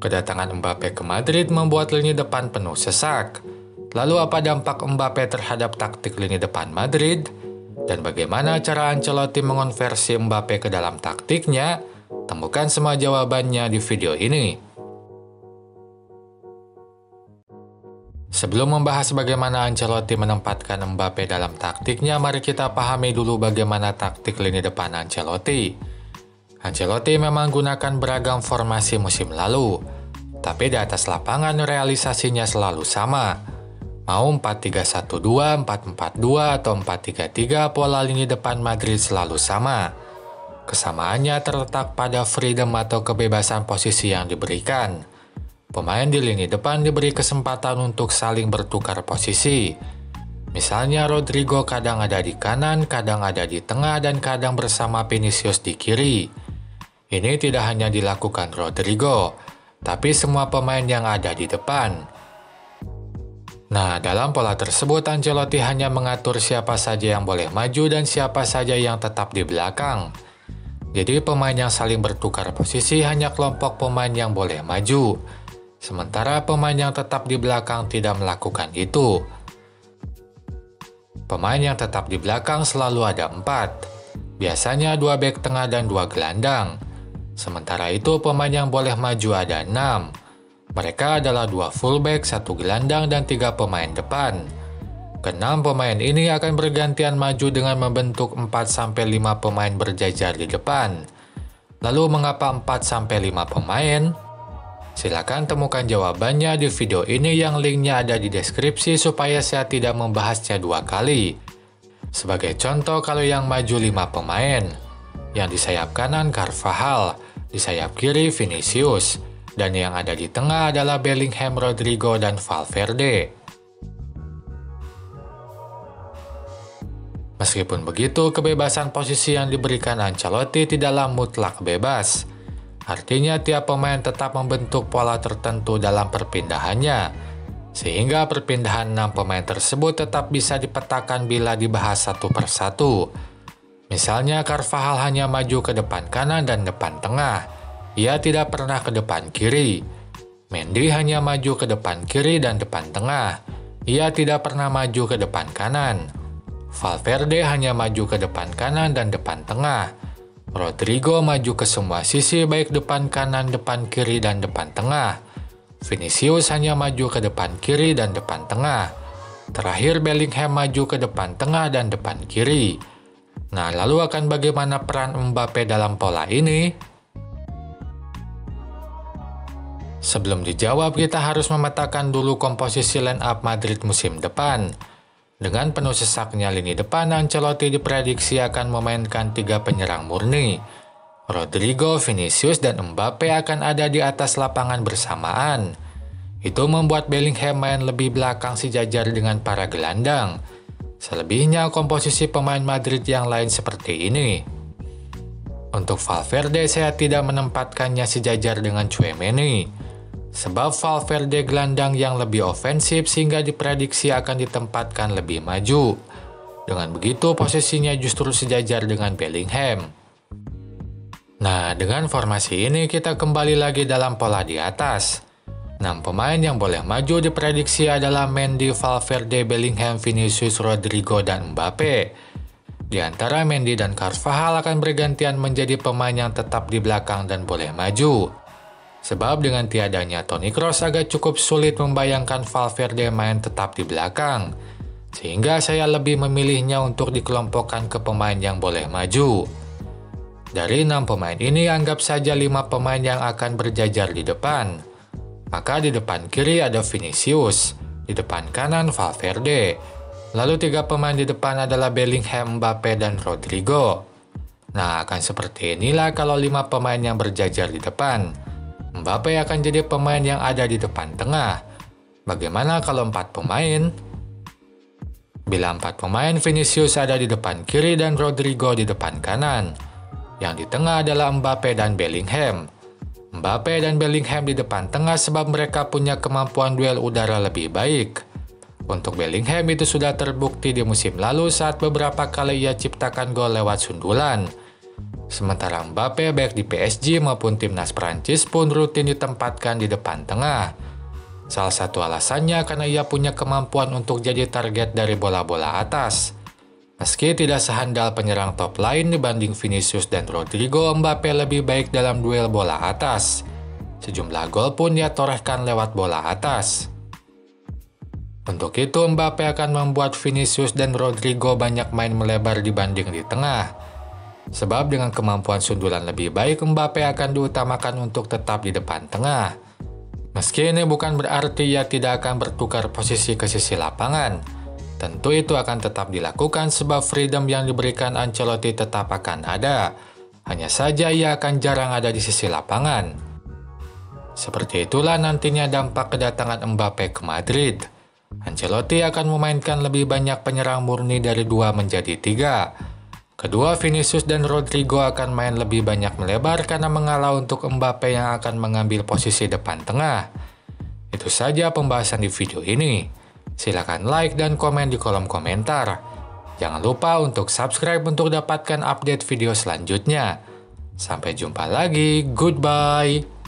Kedatangan Mbappe ke Madrid membuat lini depan penuh sesak. Lalu apa dampak Mbappe terhadap taktik lini depan Madrid? Dan bagaimana cara Ancelotti mengonversi Mbappe ke dalam taktiknya? Temukan semua jawabannya di video ini. Sebelum membahas bagaimana Ancelotti menempatkan Mbappe dalam taktiknya, mari kita pahami dulu bagaimana taktik lini depan Ancelotti. Ancelotti memang gunakan beragam formasi musim lalu, tapi di atas lapangan realisasinya selalu sama. Mau 4-3-1-2, 4-4-2, atau 4-3-3, pola lini depan Madrid selalu sama. Kesamaannya terletak pada freedom atau kebebasan posisi yang diberikan. Pemain di lini depan diberi kesempatan untuk saling bertukar posisi. Misalnya Rodrigo kadang ada di kanan, kadang ada di tengah, dan kadang bersama Vinicius di kiri. Ini tidak hanya dilakukan Rodrigo, tapi semua pemain yang ada di depan. Nah, dalam pola tersebut Ancelotti hanya mengatur siapa saja yang boleh maju dan siapa saja yang tetap di belakang. Jadi pemain yang saling bertukar posisi hanya kelompok pemain yang boleh maju. Sementara pemain yang tetap di belakang tidak melakukan itu. Pemain yang tetap di belakang selalu ada 4. Biasanya 2 bek tengah dan 2 gelandang. Sementara itu pemain yang boleh maju ada 6. Mereka adalah 2 fullback, 1 gelandang, dan 3 pemain depan. Ke-6 pemain ini akan bergantian maju dengan membentuk 4-5 pemain berjajar di depan. Lalu mengapa 4-5 pemain? Silakan temukan jawabannya di video ini yang linknya ada di deskripsi supaya saya tidak membahasnya 2 kali. Sebagai contoh, kalau yang maju 5 pemain, yang di sayap kanan Carvajal, di sayap kiri Vinicius, dan yang ada di tengah adalah Bellingham, Rodrigo, dan Valverde. Meskipun begitu, kebebasan posisi yang diberikan Ancelotti tidaklah mutlak bebas. Artinya tiap pemain tetap membentuk pola tertentu dalam perpindahannya, sehingga perpindahan 6 pemain tersebut tetap bisa dipetakan bila dibahas satu persatu. Misalnya Carvajal hanya maju ke depan kanan dan depan tengah, ia tidak pernah ke depan kiri. Mendy hanya maju ke depan kiri dan depan tengah, ia tidak pernah maju ke depan kanan. Valverde hanya maju ke depan kanan dan depan tengah. Rodrigo maju ke semua sisi baik depan kanan, depan kiri, dan depan tengah. Vinicius hanya maju ke depan kiri dan depan tengah. Terakhir Bellingham maju ke depan tengah dan depan kiri. Nah, lalu akan bagaimana peran Mbappe dalam pola ini? Sebelum dijawab, kita harus memetakan dulu komposisi line up Madrid musim depan. Dengan penuh sesaknya lini depan, Ancelotti diprediksi akan memainkan 3 penyerang murni. Rodrigo, Vinicius, dan Mbappe akan ada di atas lapangan bersamaan. Itu membuat Bellingham main lebih belakang sejajar dengan para gelandang. Selebihnya komposisi pemain Madrid yang lain seperti ini. Untuk Valverde, saya tidak menempatkannya sejajar dengan Tchouaméni. Sebab Valverde gelandang yang lebih ofensif sehingga diprediksi akan ditempatkan lebih maju. Dengan begitu posisinya justru sejajar dengan Bellingham. Nah, dengan formasi ini kita kembali lagi dalam pola di atas. 6 pemain yang boleh maju diprediksi adalah Mendy, Valverde, Bellingham, Vinicius, Rodrigo, dan Mbappe. Di antara Mendy dan Carvajal akan bergantian menjadi pemain yang tetap di belakang dan boleh maju. Sebab dengan tiadanya Toni Kroos agak cukup sulit membayangkan Valverde main tetap di belakang. Sehingga saya lebih memilihnya untuk dikelompokkan ke pemain yang boleh maju. Dari 6 pemain ini anggap saja 5 pemain yang akan berjajar di depan. Maka di depan kiri ada Vinicius, di depan kanan Valverde. Lalu 3 pemain di depan adalah Bellingham, Mbappe, dan Rodrigo. Nah, akan seperti inilah kalau 5 pemain yang berjajar di depan. Mbappe akan jadi pemain yang ada di depan tengah. Bagaimana kalau 4 pemain? Bila 4 pemain, Vinicius ada di depan kiri dan Rodrigo di depan kanan. Yang di tengah adalah Mbappe dan Bellingham. Mbappe dan Bellingham di depan tengah sebab mereka punya kemampuan duel udara lebih baik. Untuk Bellingham itu sudah terbukti di musim lalu saat beberapa kali ia ciptakan gol lewat sundulan. Sementara Mbappe baik di PSG maupun timnas Prancis pun rutin ditempatkan di depan tengah. Salah satu alasannya karena ia punya kemampuan untuk jadi target dari bola-bola atas. Meski tidak sehandal penyerang top lain dibanding Vinicius dan Rodrigo, Mbappe lebih baik dalam duel bola atas. Sejumlah gol pun ia torehkan lewat bola atas. Untuk itu, Mbappe akan membuat Vinicius dan Rodrigo banyak main melebar dibanding di tengah. Sebab dengan kemampuan sundulan lebih baik, Mbappe akan diutamakan untuk tetap di depan tengah. Meski ini bukan berarti ia tidak akan bertukar posisi ke sisi lapangan. Tentu itu akan tetap dilakukan sebab freedom yang diberikan Ancelotti tetap akan ada. Hanya saja ia akan jarang ada di sisi lapangan. Seperti itulah nantinya dampak kedatangan Mbappe ke Madrid. Ancelotti akan memainkan lebih banyak penyerang murni dari 2 menjadi 3. Kedua, Vinicius dan Rodrigo akan main lebih banyak melebar karena mengalah untuk Mbappe yang akan mengambil posisi depan tengah. Itu saja pembahasan di video ini. Silakan like dan komen di kolom komentar. Jangan lupa untuk subscribe untuk dapatkan update video selanjutnya. Sampai jumpa lagi, goodbye.